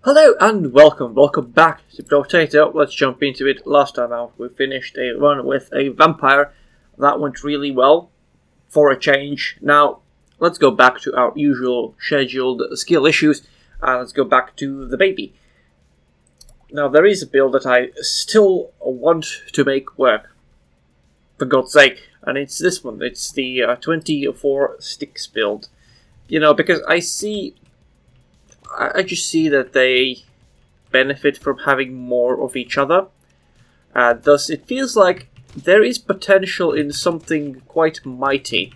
Hello and welcome back to Brotato. Let's jump into it. Last time out we finished a run with a vampire. That went really well for a change. Now let's go back to our usual scheduled skill issues and let's go back to the baby. Now there is a build that I still want to make work, for God's sake, and it's this one. It's the 24 sticks build. You know, because I just see that they benefit from having more of each other. Thus, it feels like there is potential in something quite mighty.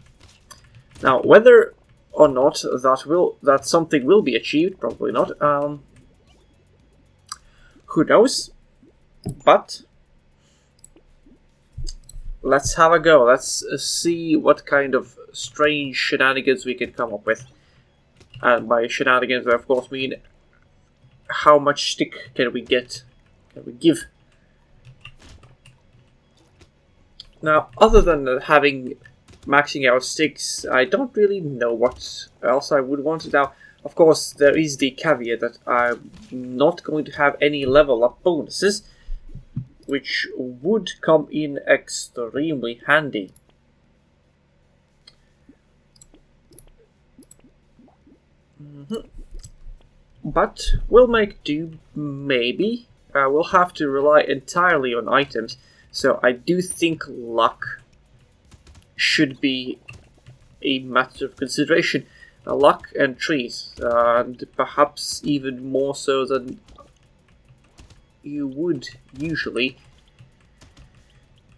Now, whether or not that something will be achieved, probably not. Who knows? But let's have a go. Let's see what kind of strange shenanigans we can come up with. And by shenanigans, I of course mean how much stick can we give. Now, other than maxing out sticks, I don't really know what else I would want. Now, of course, there is the caveat that I'm not going to have any level up bonuses, which would come in extremely handy. But we'll make do, maybe. We'll have to rely entirely on items, so I do think luck should be a matter of consideration. Luck and trees, and perhaps even more so than you would usually.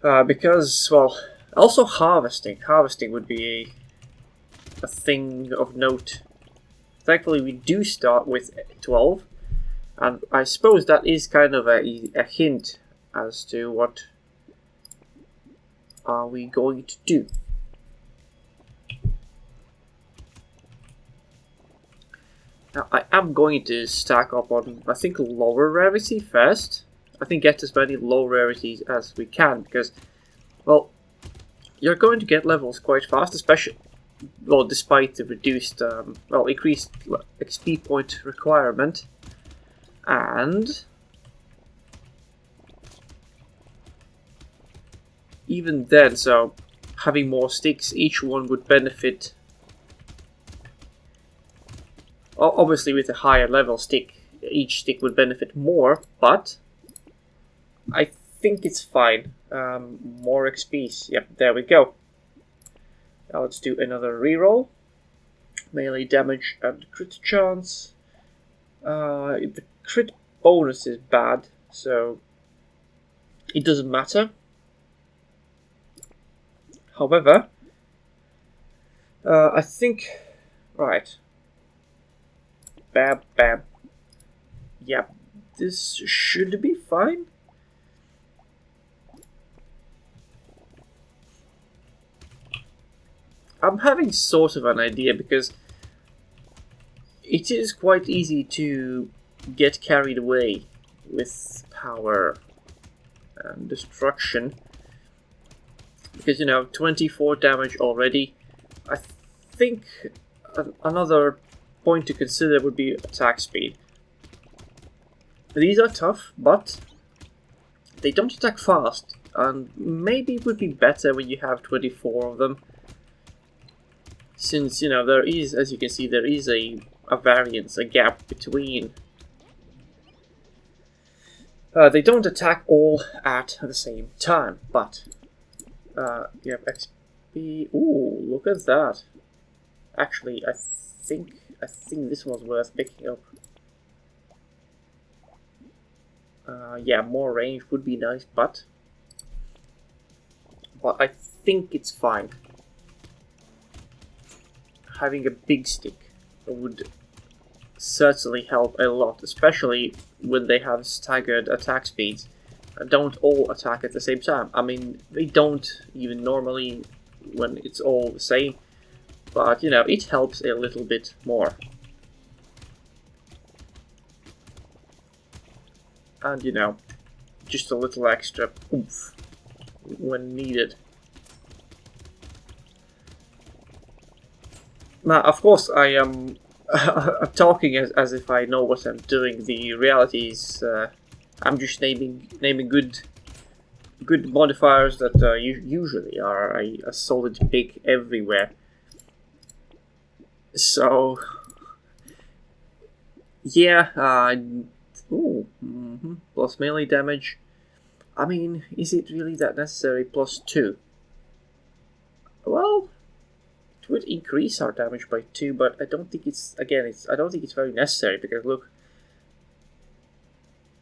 Because, well, also harvesting. Harvesting would be a thing of note. Thankfully, we do start with 12, and I suppose that is kind of a hint as to what are we going to do. Now, I am going to stack up on, I think, lower rarity first. I think get as many low rarities as we can, because, well, you're going to get levels quite fast, especially... well, despite the reduced, increased XP point requirement, and even then, so having more sticks, each one would benefit. Obviously, with a higher level stick, each stick would benefit more, but I think it's fine. More XPs. Yep, there we go. Now let's do another reroll. Melee damage and crit chance. The crit bonus is bad, so it doesn't matter. However, I think... right. Bam, bam. Yeah, this should be fine. I'm having sort of an idea because it is quite easy to get carried away with power and destruction. Because, you know, 24 damage already. I think another point to consider would be attack speed. These are tough, but they don't attack fast. And maybe it would be better when you have 24 of them. Since, you know, there is, as you can see, there is a variance, a gap between. They don't attack all at the same time, but you have XP. Ooh, look at that! Actually, I think this one's worth picking up. Yeah, more range would be nice, but I think it's fine. Having a big stick would certainly help a lot, especially when they have staggered attack speeds. Don't all attack at the same time. I mean, they don't even normally when it's all the same, but, you know, it helps a little bit more. And, you know, just a little extra oomph when needed. Now, of course, I am I'm talking as if I know what I'm doing. The reality is, I'm just naming good modifiers that usually are a solid pick everywhere. So yeah, plus melee damage. I mean, is it really that necessary? Plus 2. Well, it would increase our damage by 2, but I don't think I don't think it's very necessary because look,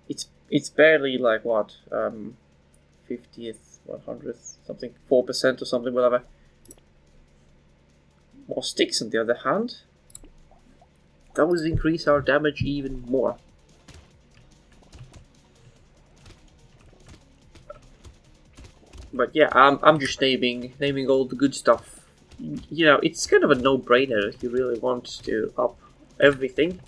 it's barely like what 50th, 100th, something 4% or something, whatever. More sticks, on the other hand, that would increase our damage even more. But yeah, I'm just naming all the good stuff. You know, it's kind of a no-brainer if you really want to up everything.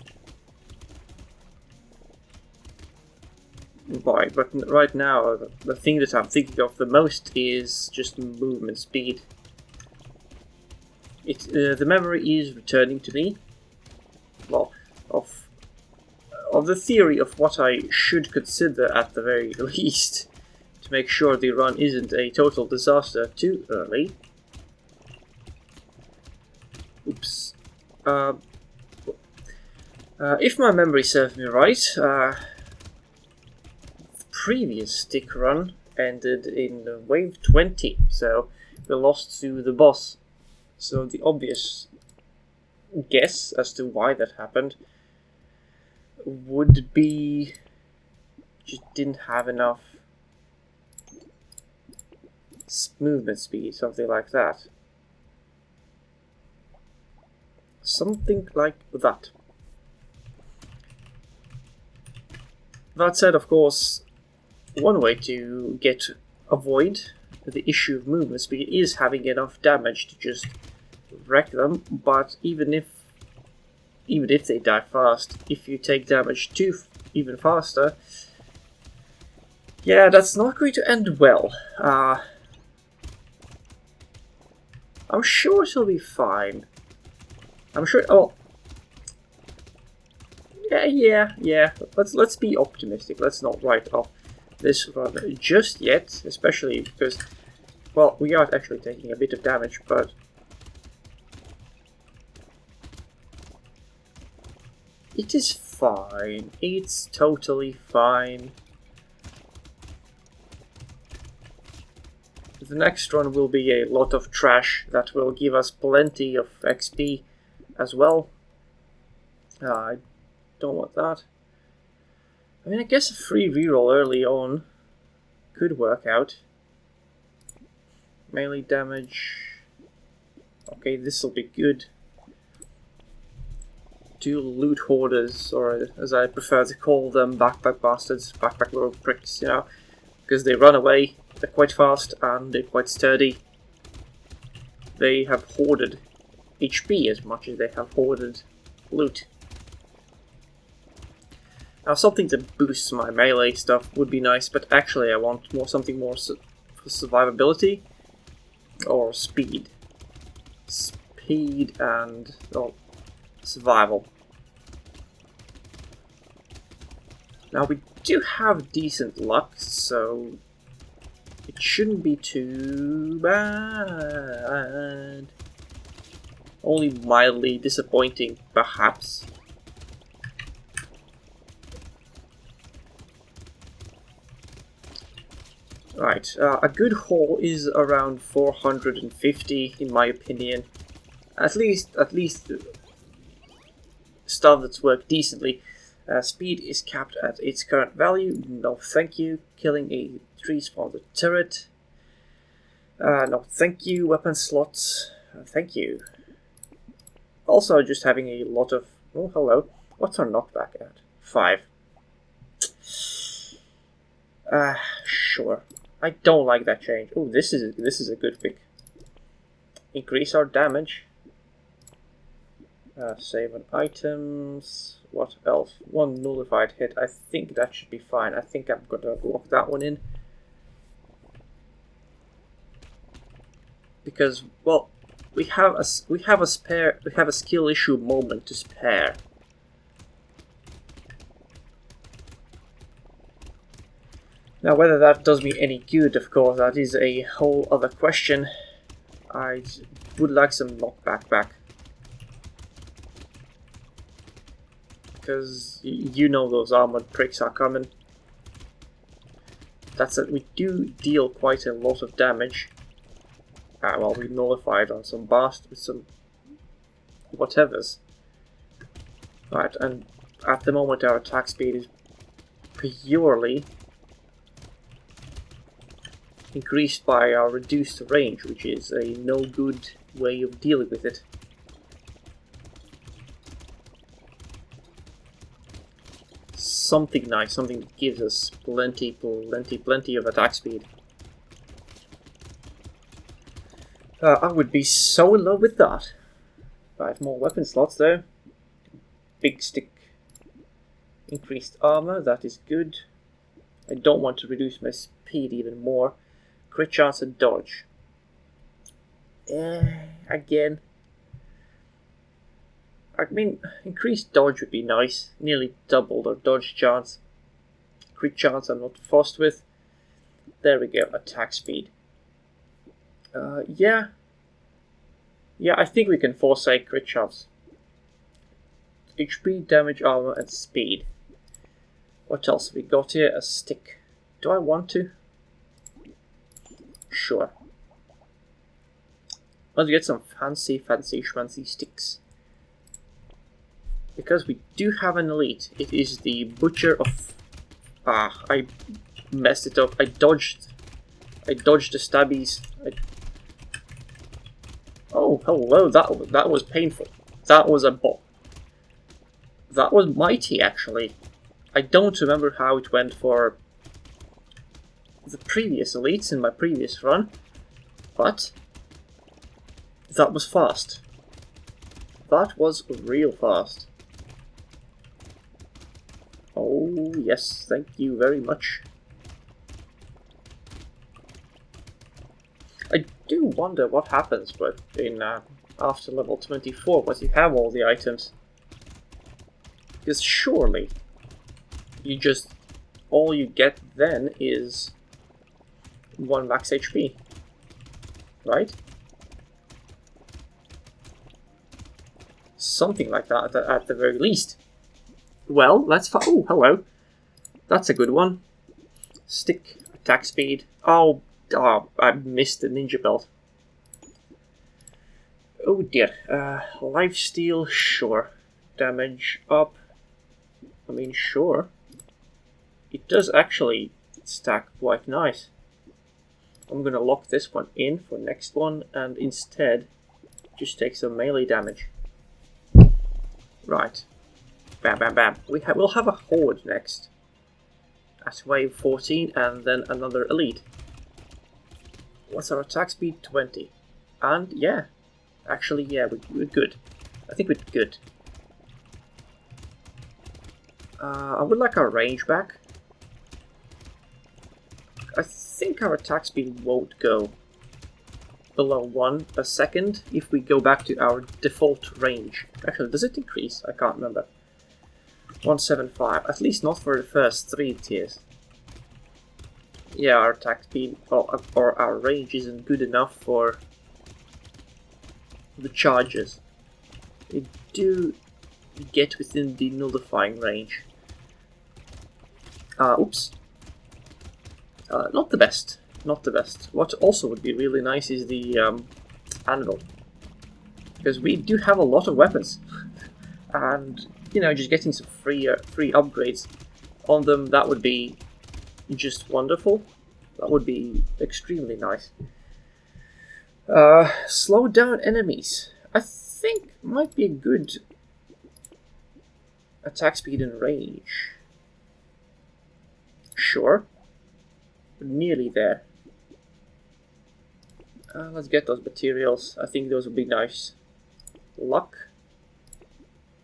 But right now, the thing that I'm thinking of the most is just movement speed. The memory is returning to me. Well, of the theory of what I should consider at the very least to make sure the run isn't a total disaster too early. Oops. If my memory serves me right, the previous stick run ended in wave 20, so we lost to the boss. So the obvious guess as to why that happened would be just didn't have enough movement speed, something like that. Something like that. That said, of course, one way to avoid the issue of movement speed is having enough damage to just wreck them, but even if they die fast, if you take damage even faster, yeah, that's not going to end well. I'm sure it'll be fine. I'm sure. Oh, yeah. Let's be optimistic. Let's not write off this run just yet, especially because, well, we are actually taking a bit of damage, but it is fine. It's totally fine. The next run will be a lot of trash that will give us plenty of XP as well. I don't want that. I mean, I guess a free reroll early on could work out. Melee damage. Okay, this will be good. 2 loot hoarders, or as I prefer to call them, backpack bastards, backpack little pricks, you know, because they run away, they're quite fast, and they're quite sturdy. They have hoarded HP as much as they have hoarded loot. Now, something to boost my melee stuff would be nice, but actually I want something more for survivability or speed. Speed and survival. Now we do have decent luck, so it shouldn't be too bad. Only mildly disappointing, perhaps. Right, a good haul is around 450 in my opinion. At least stuff that's worked decently. Speed is capped at its current value. No thank you. Killing a tree spawner turret. No thank you. Weapon slots. Thank you. Also just having a lot of... Oh, hello. What's our knockback at? 5. Sure. I don't like that change. Oh, this is a good pick. Increase our damage. Save on items. What else? 1 nullified hit. I think that should be fine. I think I'm gonna lock that one in. Because, well, we have a skill issue moment to spare. Now, whether that does me any good, of course, that is a whole other question. I would like some knockback back. Because you know those armored pricks are coming. That's it, we do deal quite a lot of damage. Well, we nullified on some with some whatevers. Right, and at the moment our attack speed is purely increased by our reduced range, which is a no good way of dealing with it. Something nice, something that gives us plenty of attack speed. I would be so in love with that. 5 more weapon slots though. Big stick. Increased armor, that is good. I don't want to reduce my speed even more. Crit chance and dodge. Again. I mean, increased dodge would be nice. Nearly doubled our dodge chance. Crit chance I'm not fussed with. There we go, attack speed. Yeah. Yeah, I think we can forsake crit chance. HP, damage, armor, and speed. What else have we got here? A stick. Do I want to? Sure. Let's get some fancy schmancy sticks. Because we do have an elite. It is the Butcher of... I messed it up. I dodged the stabbies. Oh, hello, that was painful. That was a bot. That was mighty, actually. I don't remember how it went for the previous elites in my previous run, but that was fast. That was real fast. Oh, yes, thank you very much. I do wonder what happens but in after level 24 once you have all the items. Because surely all you get then is 1 max HP, right? Something like that at the very least. Well, let's oh, hello. That's a good one. Stick, attack speed. Oh, I missed the ninja belt. Oh dear. Lifesteal, sure. Damage up. I mean, sure. It does actually stack quite nice. I'm gonna lock this one in for next one and instead just take some melee damage. Right. Bam, bam, bam. We'll have a horde next. At wave 14 and then another elite. What's our attack speed? 20. And yeah. Actually, yeah, we're good. I think we're good. I would like our range back. I think our attack speed won't go below 1 a second if we go back to our default range. Actually, does it increase? I can't remember. 175, at least not for the first 3 tiers. Yeah, our attack speed or our range isn't good enough for the charges. We do get within the nullifying range. Oops. Not the best. Not the best. What also would be really nice is the anvil. Because we do have a lot of weapons. And, you know, just getting some free upgrades on them, that would be just wonderful. That would be extremely nice. Slow down enemies. I think might be a good attack speed and range. Sure. We're nearly there. Let's get those materials. I think those would be nice. Luck.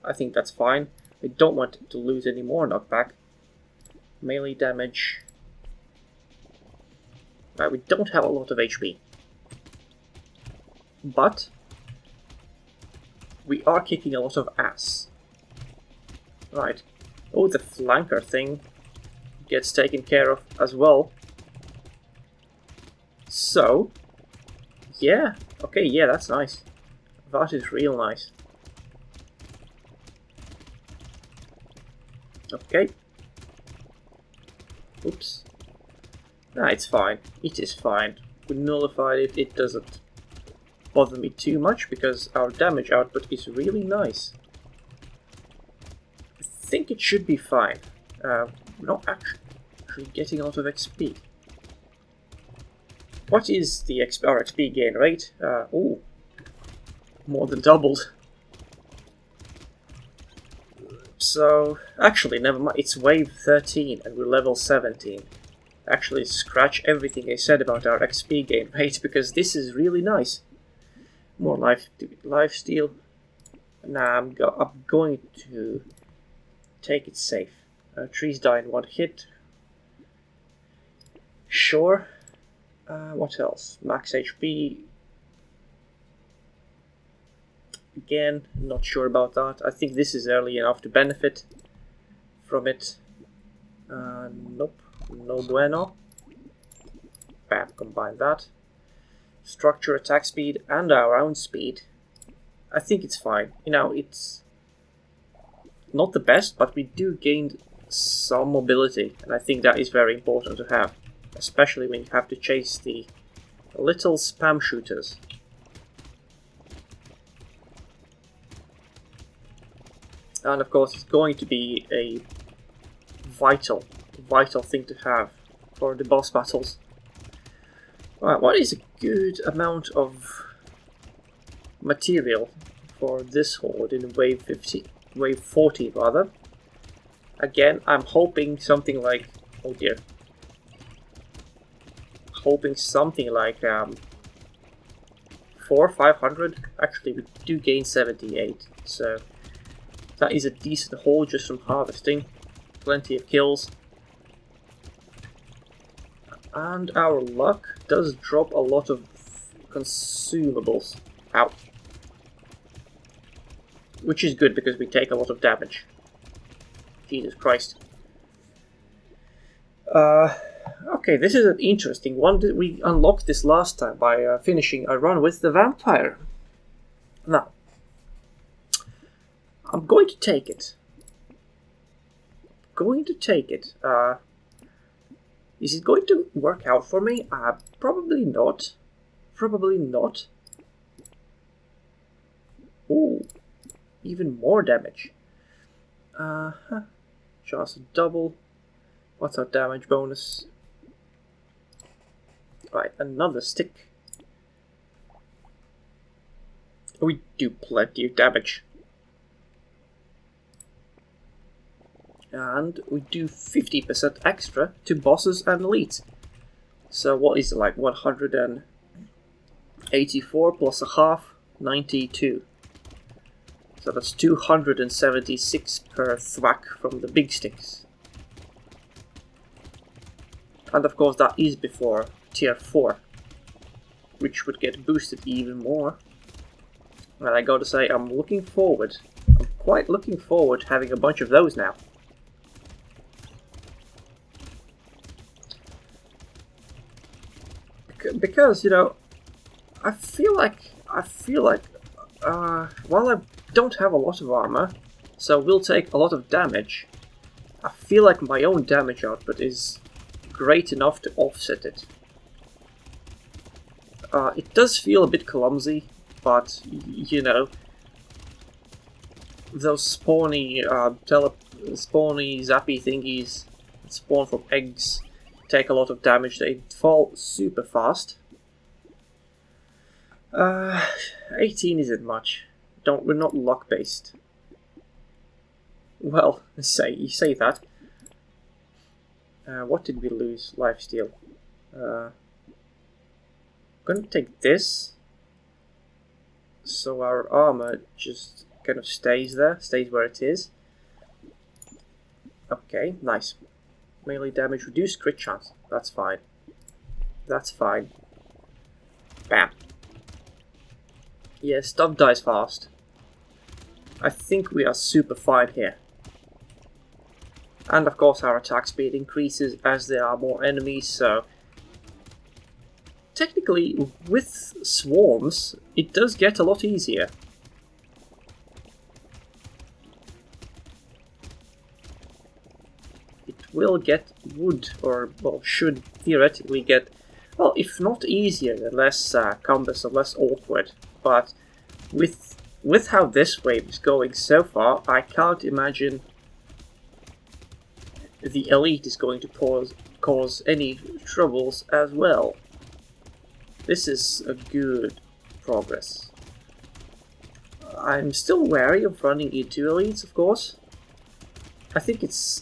I think that's fine. I don't want to lose any more knockback. Melee damage. Right, we don't have a lot of HP. But we are kicking a lot of ass. Right. Oh, the flanker thing gets taken care of as well. So, yeah. Okay, yeah, that's nice. That is real nice. Okay. Oops. Nah, it's fine. It is fine. We nullified it. It doesn't bother me too much because our damage output is really nice. I think it should be fine. We're not actually getting a lot of XP. What is the our XP gain rate? Oh, more than doubled. So, actually, never mind. It's wave 13 and we're level 17. Actually, scratch everything I said about our XP gain rate because this is really nice. More life steal. Nah, I'm going to take it safe. Trees die in one hit. Sure. What else? Max HP. Again, not sure about that. I think this is early enough to benefit from it. Nope. No bueno. Bam, combine that. Structure, attack speed, and our own speed. I think it's fine. You know, it's not the best, but we do gain some mobility, and I think that is very important to have. Especially when you have to chase the little spam shooters. And of course, it's going to be a vital thing to have for the boss battles. Right, what is a good amount of material for this horde in wave 40 rather? Again, I'm hoping something like, oh dear, hoping something like 400 or 500. Actually, we do gain 78, so that is a decent haul just from harvesting. Plenty of kills. And our luck does drop a lot of consumables. Ow. Which is good because we take a lot of damage. Jesus Christ. Okay, this is an interesting one. We unlocked this last time by finishing a run with the vampire. Now, I'm going to take it. Is it going to work out for me? Probably not. Probably not. Ooh, even more damage. Chance to double. What's our damage bonus? Right, another stick. We do plenty of damage. And we do 50% extra to bosses and elites. So what is it, like 184 plus a half? 92. So that's 276 per thwack from the big sticks. And of course that is before tier 4, which would get boosted even more. And I gotta say, I'm quite looking forward to having a bunch of those now. Because, you know, I feel like while I don't have a lot of armor, so will take a lot of damage, I feel like my own damage output is great enough to offset it. It does feel a bit clumsy, but, you know, those spawny zappy thingies that spawn from eggs take a lot of damage. They fall super fast. 18 isn't much. We're not luck based. Well, you say that. What did we lose? Lifesteal. I'm gonna take this, so our armor just kind of stays where it is. Okay, nice. Melee damage reduced, crit chance. That's fine. That's fine. Bam. Yeah, stuff dies fast. I think we are super fine here. And of course our attack speed increases as there are more enemies, so... Technically, with swarms, it does get a lot easier. It will get wood, or, well, should theoretically get, well, if not easier, then less cumbersome, less awkward. But with how this wave is going so far, I can't imagine the elite is going to cause any troubles as well. This is a good progress. I'm still wary of running into elites, of course. I think it's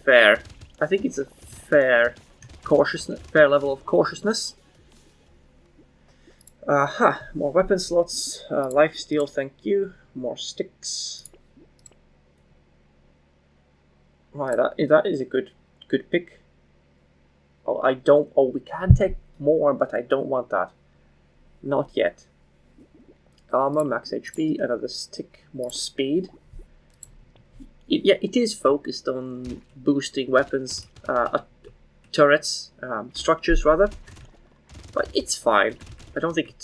fair. I think it's a fair level of cautiousness. More weapon slots, lifesteal, thank you. More sticks. Right, that is a good pick. Oh, we can take more, but I don't want that. Not yet. Armor, max HP, another stick, more speed. It is focused on boosting weapons, turrets, structures rather. But it's fine. I think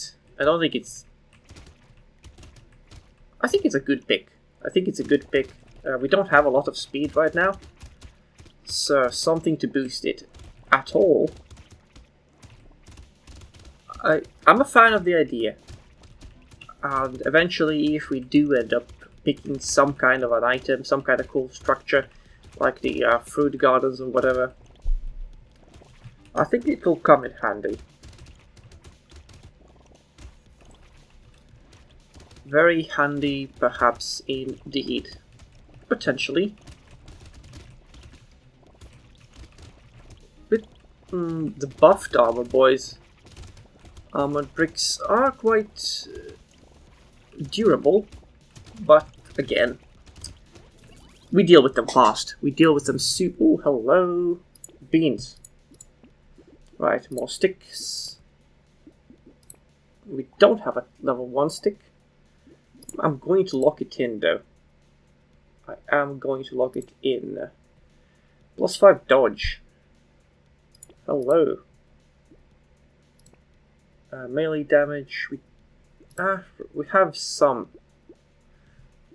it's a good pick. We don't have a lot of speed right now, so something to boost it at all. I'm a fan of the idea, and eventually if we do end up picking some kind of an item, some kind of cool structure, like the fruit gardens or whatever, I think it will come in handy. Very handy, perhaps, indeed. Potentially. With the buffed armor, boys. Armored bricks are quite durable, but again, we deal with them fast. We deal with them Oh, hello. Beans. Right, more sticks. We don't have a level 1 stick. I'm going to lock it in, though. I am going to lock it in. +5 dodge. Hello. Melee damage. We have some.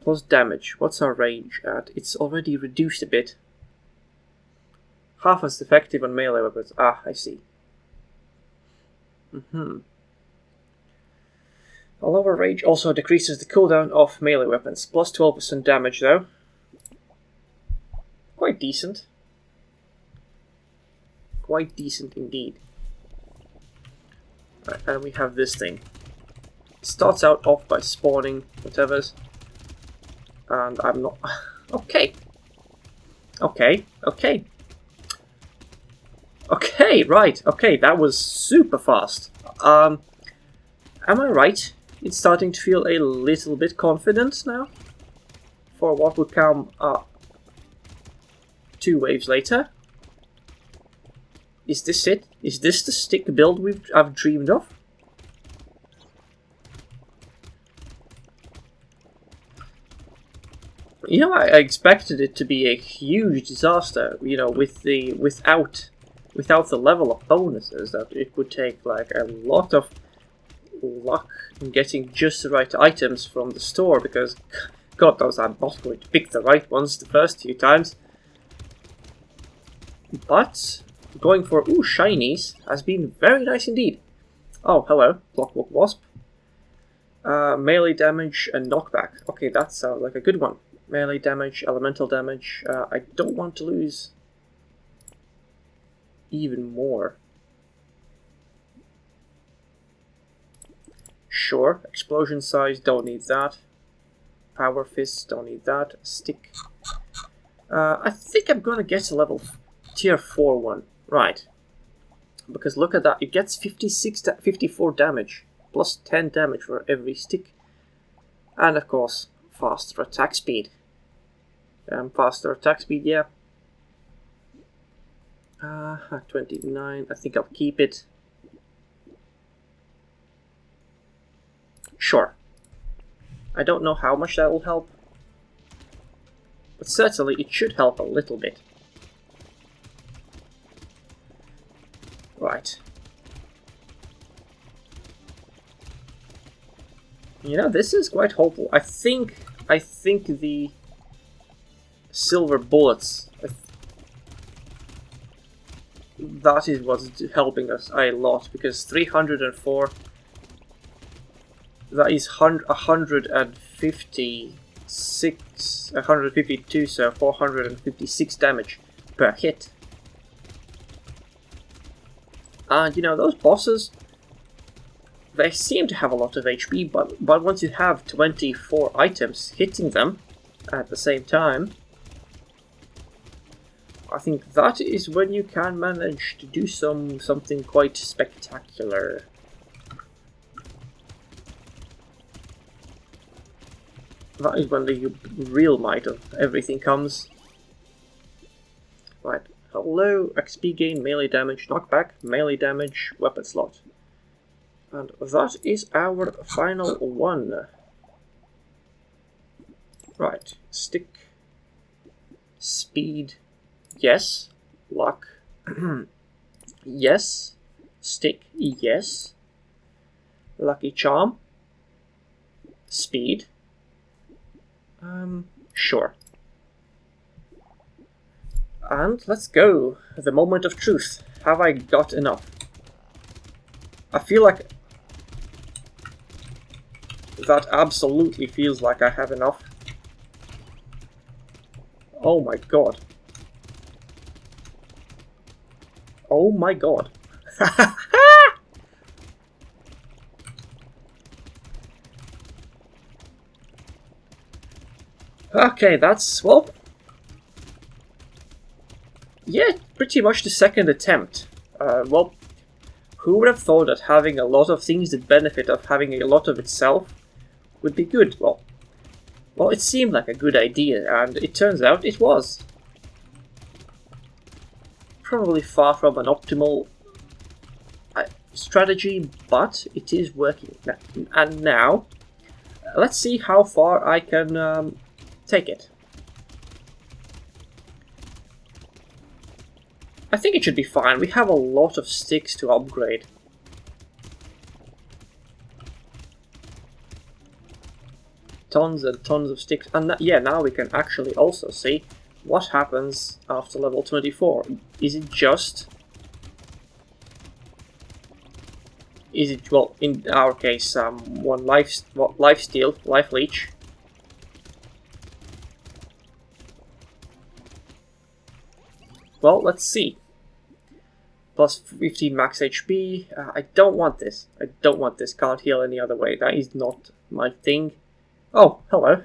Plus damage. What's our range at? It's already reduced a bit. Half as effective on melee weapons. I see. A lower range also decreases the cooldown of melee weapons. Plus 12% damage though. Quite decent. Quite decent indeed. Right, and we have this thing. It starts out off by spawning whatever's. And I'm not... Okay, right. Okay, that was super fast. Am I right? It's starting to feel a little bit confident now for what would come 2 waves later. Is this it? Is this the stick build I've dreamed of? You know, I expected it to be a huge disaster. You know, without the level of bonuses, that it would take like a lot of luck in getting just the right items from the store, because God knows I'm not going to pick the right ones the first few times. But going for shinies has been very nice indeed. Oh, hello, Clockwork Wasp. Melee damage and knockback. Okay, that sounds like a good one. Melee damage, elemental damage. I don't want to lose even more. Sure, explosion size, don't need that. Power fist, don't need that. Stick. I think I'm gonna get a level tier 4 one. Right. Because look at that, it gets 54 damage. Plus 10 damage for every stick. And of course, faster attack speed. Faster attack speed, yeah. 29, I think I'll keep it. Sure. I don't know how much that will help, But certainly it should help a little bit. Right. You know, this is quite hopeful. I think the silver bullets, that is what's helping us a lot, because 304, that is 152, so 456 damage per hit. And you know, those bosses, they seem to have a lot of HP, but once you have 24 items hitting them at the same time, I think that is when you can manage to do something quite spectacular. That is when the real might of everything comes. Right. Hello, XP gain, melee damage, knockback, melee damage, weapon slot. And that is our final one. Right. Stick. Speed. Yes. Luck. Yes. Stick. Yes. Lucky charm. Speed. Sure. And let's go. The moment of truth. Have I got enough? I feel like that absolutely feels like I have enough. Oh my god. Oh my god. Okay, that's, well, yeah, pretty much the second attempt. Well, who would have thought that having a lot of things that benefit of having a lot of itself would be good? Well, it seemed like a good idea, and it turns out it was. Probably far from an optimal strategy, but it is working. And now, let's see how far I can take it. I think it should be fine. We have a lot of sticks to upgrade. Tons and tons of sticks. And yeah, now we can actually also see what happens after level 24. Is it just... Is it, well, in our case, one life steal, life leech. Well, let's see. Plus 15 max HP. I don't want this. I don't want this. Can't heal any other way. That is not my thing. Oh, hello.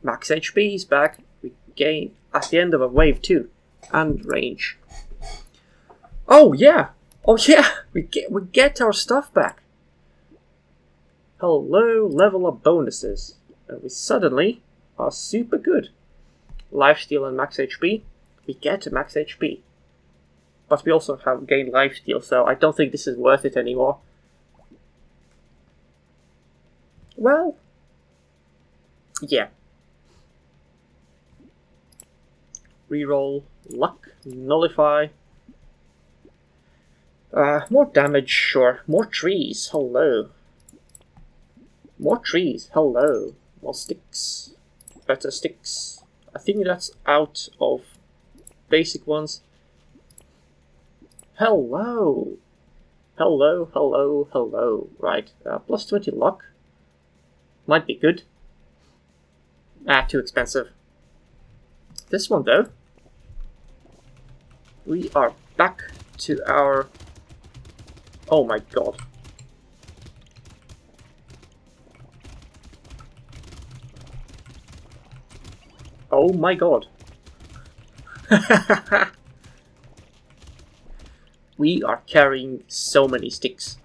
Max HP is back. We gain at the end of a wave too. And range. Oh yeah! Oh yeah! We get our stuff back. Hello, level up bonuses. And we suddenly are super good. Lifesteal and max HP. We get to max HP. But we also have gained lifesteal, so I don't think this is worth it anymore. Well, yeah. Reroll, luck, nullify. More damage, sure. More trees, hello. More trees, hello. More sticks. Better sticks. I think that's out of basic ones. Hello! Hello, hello, hello. Right, plus 20 luck. Might be good. Too expensive. This one, though. We are back to our... Oh my god. Oh my god. We are carrying so many sticks.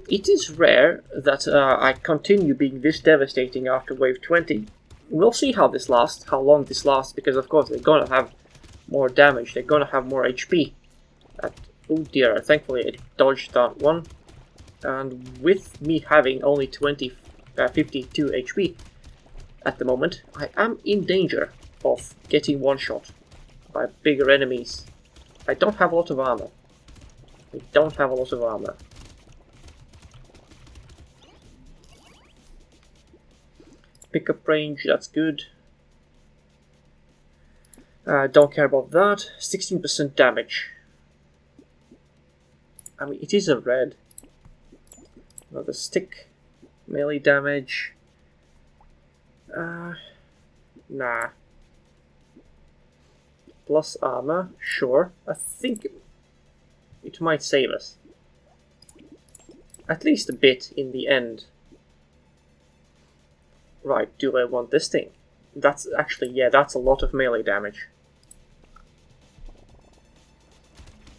It is rare that I continue being this devastating after wave 20. We'll see how this lasts, how long this lasts, because of course they're gonna have more damage, they're gonna have more HP. Oh dear, thankfully I dodged that one. And with me having only 52 HP at the moment, I am in danger of getting one-shot by bigger enemies. I don't have a lot of armor. Pickup range, that's good. Don't care about that. 16% damage. I mean, it is a red. Another stick. Melee damage. Nah. Plus armor, sure. I think it might save us. At least a bit in the end. Right, do I want this thing? That's actually, yeah, that's a lot of melee damage.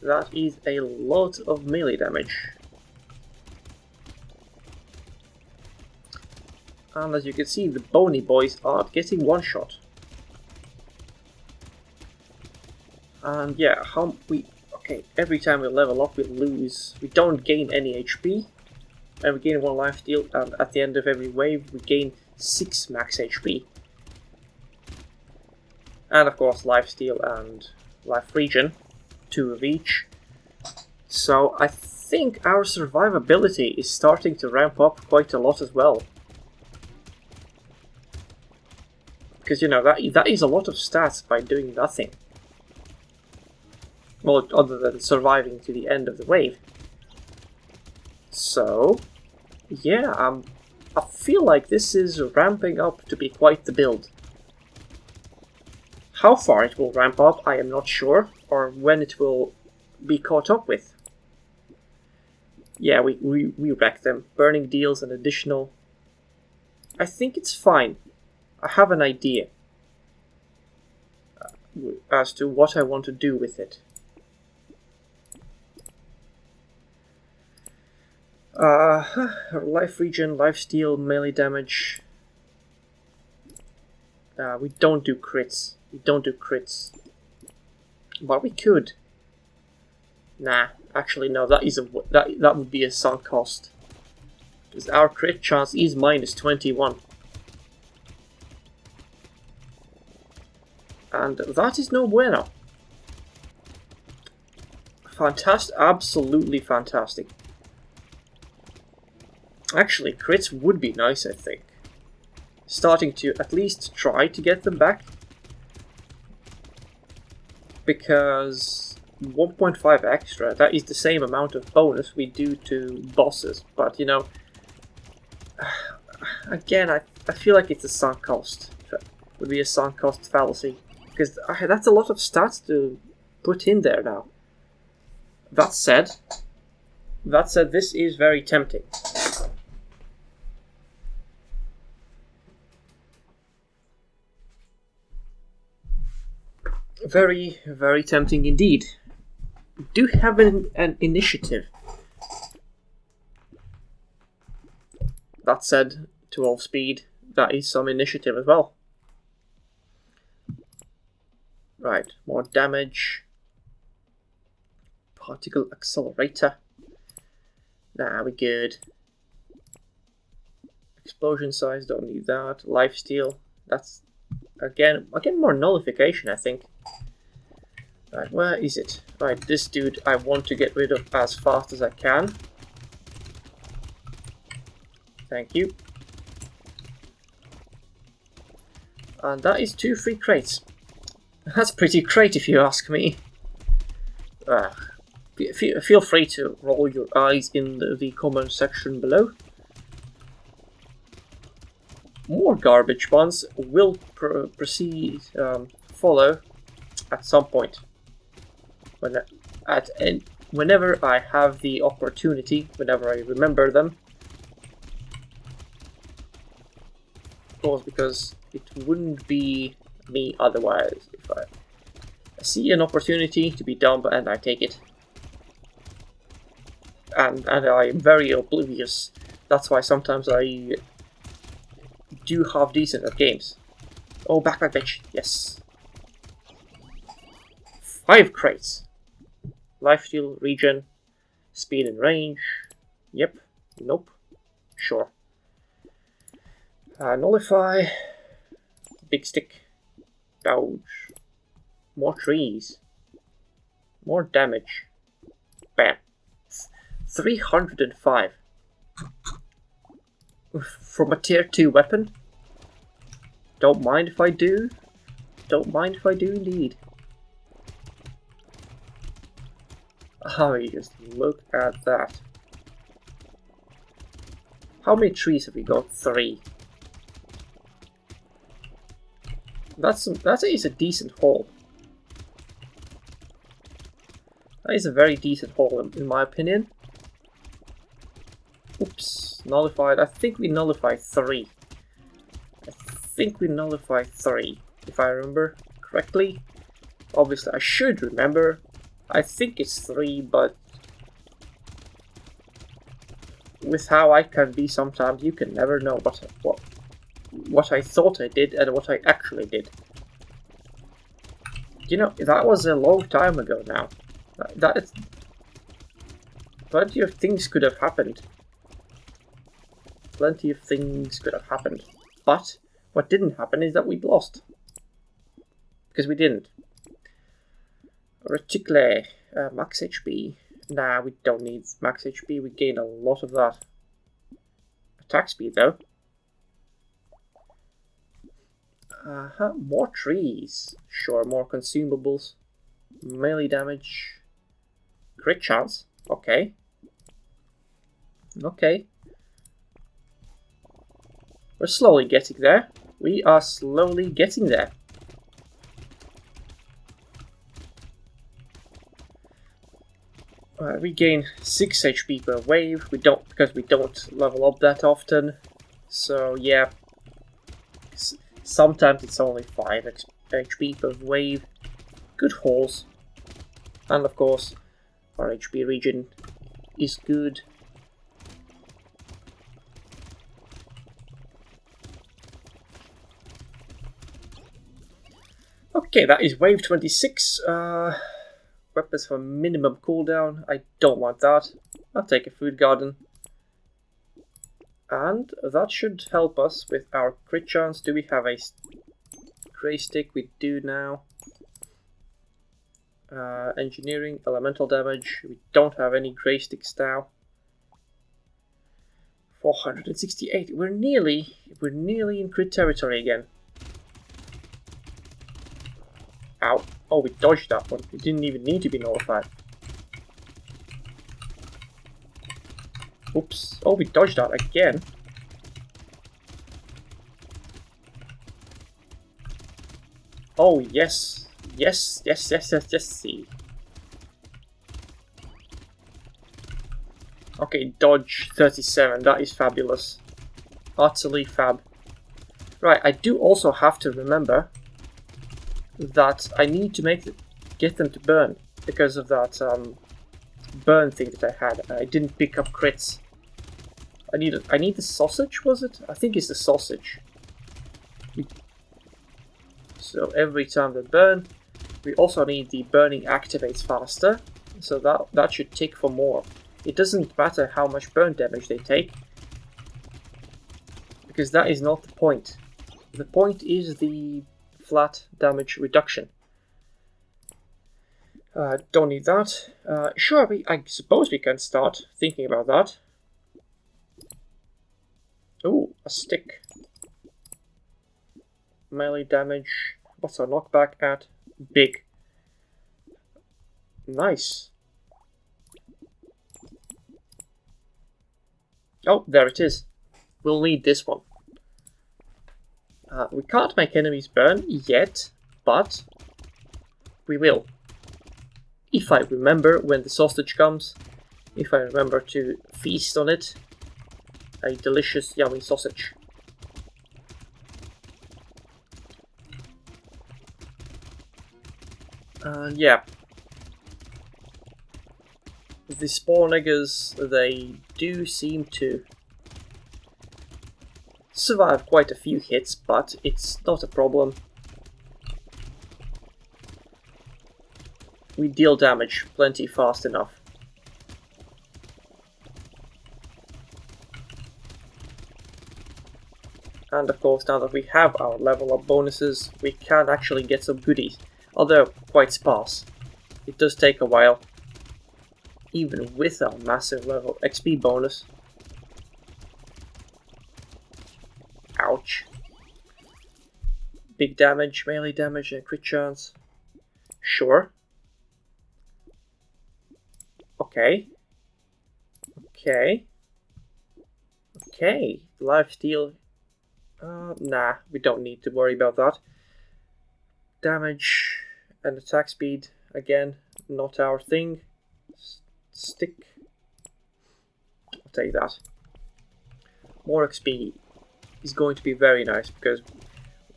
That is a lot of melee damage. And as you can see, the bony boys are getting one shot. And yeah, okay, every time we level up we lose, we don't gain any HP. And we gain 1 life steal, and at the end of every wave we gain 6 max HP. And of course life steal and life regen, 2 of each. So I think our survivability is starting to ramp up quite a lot as well. Because you know, that is a lot of stats by doing nothing. Well, other than surviving to the end of the wave. So, yeah, I feel like this is ramping up to be quite the build. How far it will ramp up, I am not sure, or when it will be caught up with. Yeah, we wreck them. Burning deals an additional... I think it's fine. I have an idea as to what I want to do with it. Life regen, life steal, melee damage. We don't do crits. But we could. Nah, actually no. That would be a sunk cost. Because our crit chance is -21. And that is no bueno. Fantastic, absolutely fantastic. Actually, crits would be nice, I think. Starting to at least try to get them back. Because 1.5 extra, that is the same amount of bonus we do to bosses. But, you know, again, I feel like it's a sunk cost. It would be a sunk cost fallacy. Because that's a lot of stats to put in there now. That said, this is very tempting. Very, very tempting indeed. Do have an initiative. That said, 12 speed, that is some initiative as well. Right, more damage. Particle accelerator. Nah, we're good. Explosion size, don't need that. Lifesteal, that's again more nullification, I think. Right, where is it? Right, this dude I want to get rid of as fast as I can. Thank you. And that is 2 free crates. That's pretty great if you ask me. Feel free to roll your eyes in the comment section below. More garbage ones will follow at some point. Whenever I have the opportunity, whenever I remember them. Of course, because it wouldn't be me otherwise. If I see an opportunity to be dumb and I take it. And I am very oblivious. That's why sometimes I do half decent at games. Oh, backpack bitch, yes. 5 crates. Life steal, regen, speed and range. Yep, Nope. Sure. Nullify. Big stick. Gouge. More trees. More damage. Bam. 305. From a tier 2 weapon? Don't mind if I do. Don't mind if I do indeed. Oh, you just look at that. How many trees have we got? 3. That is a decent haul. That is a very decent haul in my opinion. Oops, nullified. I think we nullified 3. I think we nullified 3, if I remember correctly. Obviously, I should remember. I think it's 3, but with how I can be sometimes, you can never know what I thought I did and what I actually did. You know, that was a long time ago now. Plenty of things could have happened. Plenty of things could have happened. But what didn't happen is that we lost. Because we didn't. Reticle, max HP. Nah, we don't need max HP. We gain a lot of that. Attack speed though. More trees. Sure, more consumables. Melee damage. Crit chance. Okay. Okay. We're slowly getting there. We are slowly getting there. We gain 6 HP per wave. We don't, because we don't level up that often. So yeah. Sometimes it's only 5 HP per wave. Good hauls. And of course, our HP regen is good. Okay, that is wave 26. Weapons for minimum cooldown. I don't want that. I'll take a food garden. And that should help us with our crit chance. Do we have a grey stick? We do now. Engineering, elemental damage. We don't have any grey sticks now. 468. We're nearly in crit territory again. Ow. Oh, we dodged that one. It didn't even need to be nullified. Oops. Oh, we dodged that again. Oh, yes. Yes, yes, yes, yes, yes, see. Okay, dodge 37. That is fabulous. Utterly fab. Right, I do also have to remember that I need to get them to burn because of that burn thing that I had. I didn't pick up crits. I need the sausage, was it? I think it's the sausage. So every time they burn, we also need the burning activates faster. So that should tick for more. It doesn't matter how much burn damage they take, because that is not the point. The point is the flat damage reduction. Don't need that. Sure, I suppose we can start thinking about that. Ooh, a stick. Melee damage. What's our knockback at? Big. Nice. Oh, there it is. We'll need this one. We can't make enemies burn yet, but we will. If I remember when the sausage comes, if I remember to feast on it, a delicious, yummy sausage. Yeah. The spawn eggers, they do seem to survive quite a few hits, but it's not a problem. We deal damage plenty fast enough. And of course, now that we have our level up bonuses, we can actually get some goodies, although quite sparse. It does take a while, even with our massive level XP bonus. Ouch. Big damage, melee damage, and crit chance. Sure. Okay. Okay. Okay. Lifesteal. Nah, we don't need to worry about that. Damage and attack speed, again, not our thing. Stick. I'll take that. More XP is going to be very nice because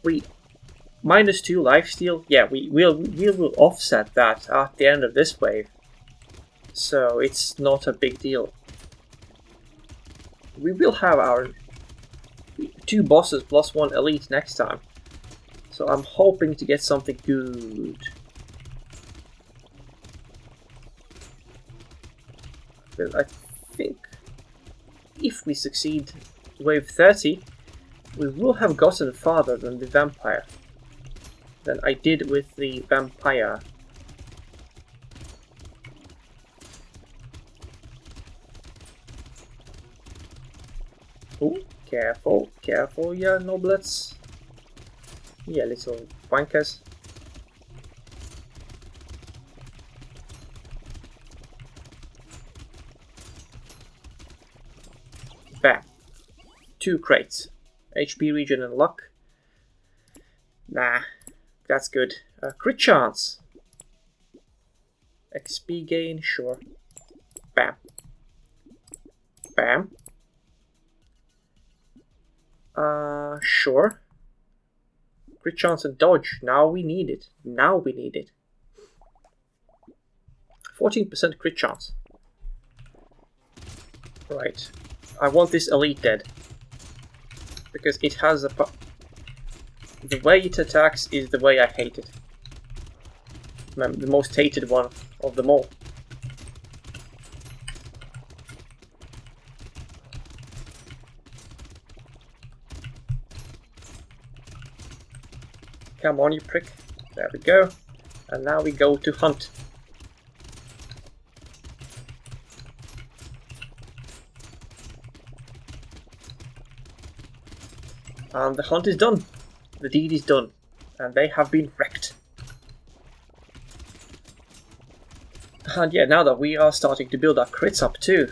we -2 lifesteal. Yeah, we will offset that at the end of this wave, so it's not a big deal. We will have our 2 bosses plus 1 elite next time, so I'm hoping to get something good. But I think if we succeed wave 30, we will have gotten farther than the vampire than I did with the vampire. Oh, careful, careful, yeah, noblets. Yeah, little wankers. Bam. 2 crates. HP regen and luck. Nah, that's good. Crit chance. XP gain, sure. Bam. Bam. Sure. Crit chance and dodge. Now we need it. Now we need it. 14% crit chance. Right. I want this elite dead. Because it has a... The way it attacks is the way I hate it. The most hated one of them all. Come on, you prick. There we go. And now we go to hunt. And the hunt is done. The deed is done. And they have been wrecked. And yeah, now that we are starting to build our crits up too.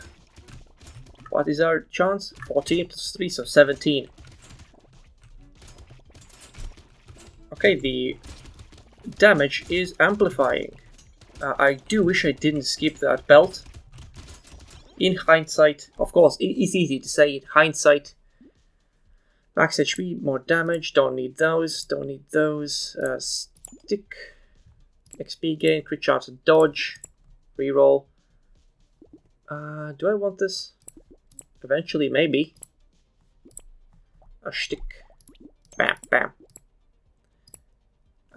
What is our chance? 14 plus 3, so 17. Okay, the damage is amplifying. I do wish I didn't skip that belt. In hindsight, of course, it's easy to say in hindsight. Max HP, more damage, don't need those, don't need those. Stick, XP gain, crit chance and dodge, reroll. Do I want this? Eventually, maybe. A stick. Bam, bam.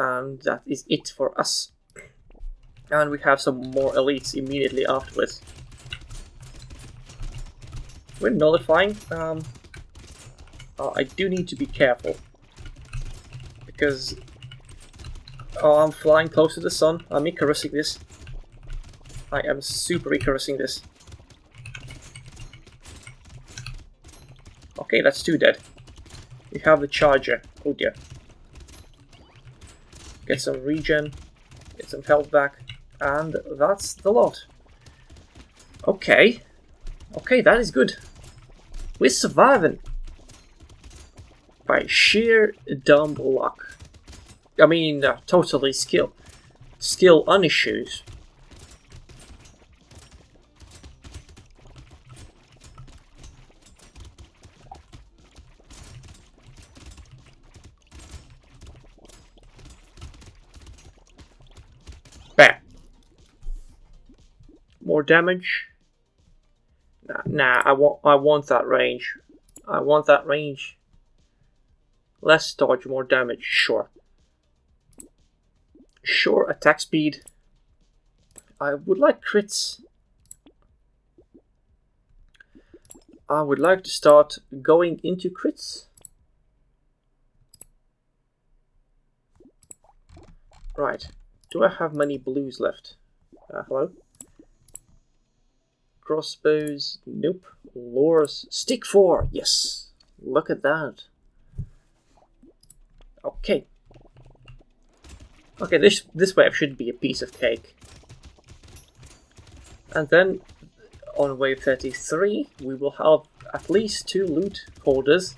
And that is it for us. And we have some more elites immediately afterwards. We're nullifying. I do need to be careful. Because... Oh, I'm flying close to the sun. I'm Icarusing this. I am super Icarusing this. Okay, that's 2 dead. We have the charger. Oh dear. Get some regen. Get some health back. And that's the lot. Okay. Okay, that is good. We're surviving. By sheer dumb luck. I mean, totally skill. Skill on issues. Bam. More damage. Nah, I want that range. I want that range. Less dodge, more damage, sure. Sure, attack speed. I would like crits. I would like to start going into crits. Right. Do I have many blues left? Hello? Crossbows? Nope. Lures? Stick 4! Yes! Look at that. Okay. Okay, this wave should be a piece of cake. And then, on wave 33, we will have at least 2 loot hoarders.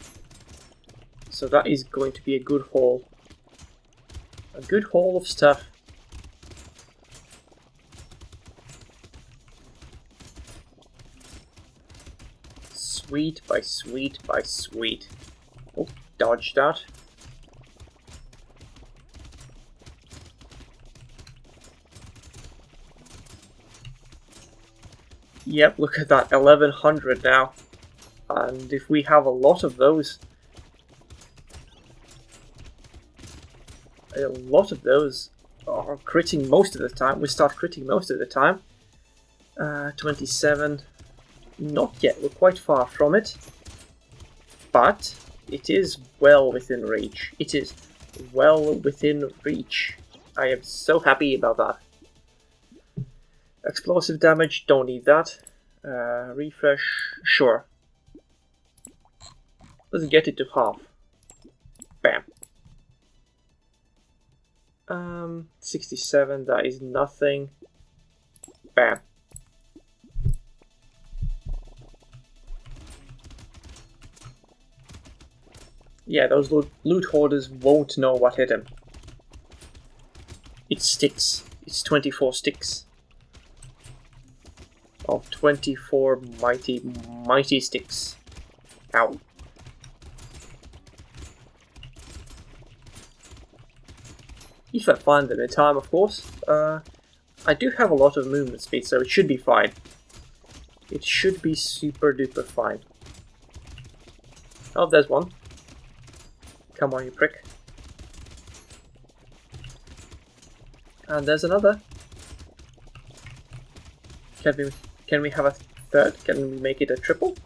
So that is going to be a good haul. A good haul of stuff. Sweet by sweet by sweet. Oh, dodge that. Yep, look at that, 1100 now. And if we have a lot of those, are critting most of the time. We start critting most of the time. 27. Not yet, we're quite far from it. But it is well within reach. It is well within reach. I am so happy about that. Explosive damage, don't need that. Refresh, sure. Let's get it to half. Bam. 67, that is nothing. Bam. Yeah, those loot hoarders won't know what hit them. It's sticks. It's 24 sticks. Of 24 mighty sticks. Ow. If I find them in time, of course. I do have a lot of movement speed, so it should be fine. It should be super duper fine. Oh, there's one. Come on, you prick. And there's another. Can we have a third? Can we make it a triple?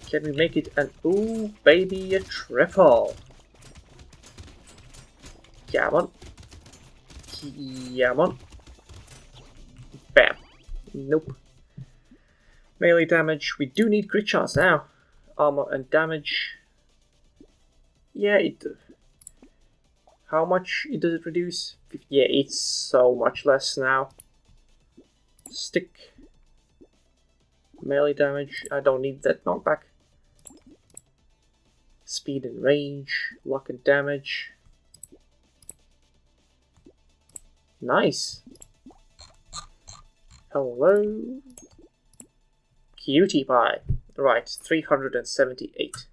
Can we make it an ooh baby a triple? Yeah, man. Yeah, man. Bam. Nope. Melee damage. We do need crit chance now. Armor and damage. Yeah, it. How much does it reduce? Yeah, it's so much less now. Stick. Melee damage. I don't need that knockback. Speed and range. Luck and damage. Nice. Hello. Cutie pie. Right, 378.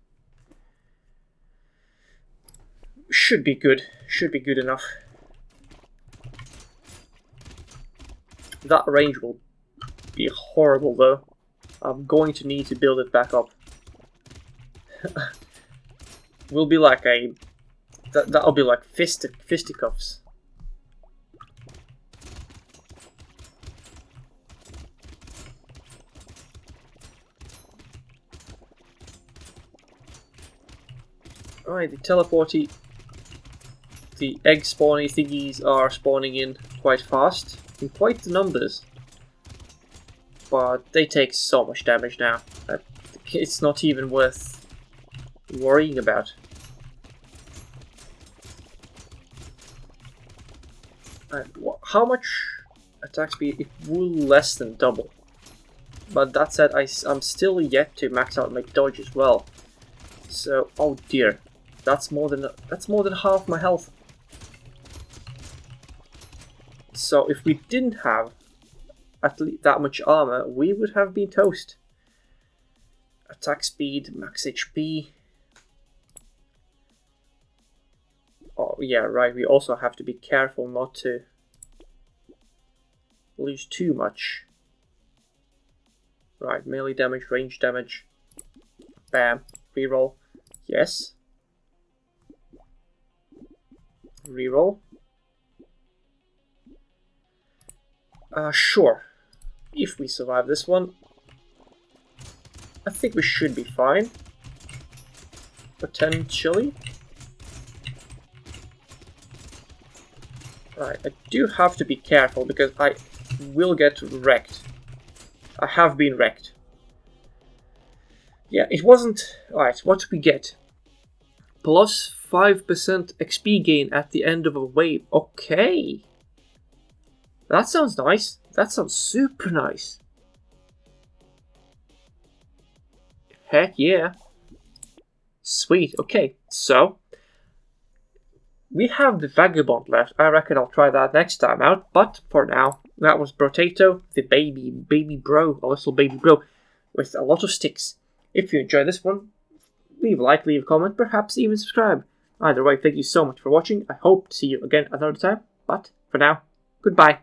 Should be good. Should be good enough. That range will be horrible though. I'm going to need to build it back up. Will be like a... That'll be like fisticuffs. Right, the teleporty, the egg spawny thingies are spawning in quite fast, in quite the numbers, but they take so much damage now that it's not even worth worrying about. And how much attack speed? It will less than double, but that said, I'm still yet to max out my dodge as well. So, oh dear. That's more than half my health. So if we didn't have at least that much armor, we would have been toast. Attack speed, max HP. Oh yeah, right. We also have to be careful not to lose too much. Right, melee damage, range damage. Bam. Reroll. Yes. Reroll. Sure. If we survive this one, I think we should be fine. Potentially. Right, I do have to be careful because I will get wrecked. I have been wrecked. Yeah, it wasn't... Alright, what do we get? Plus 5% XP gain at the end of a wave. Okay. That sounds nice. That sounds super nice. Heck yeah. Sweet. Okay, so we have the Vagabond left. I reckon I'll try that next time out. But for now, that was Brotato, the baby bro, a little baby bro, with a lot of sticks. If you enjoyed this one, leave a like, leave a comment, perhaps even subscribe. Either way, thank you so much for watching. I hope to see you again another time. But for now, goodbye.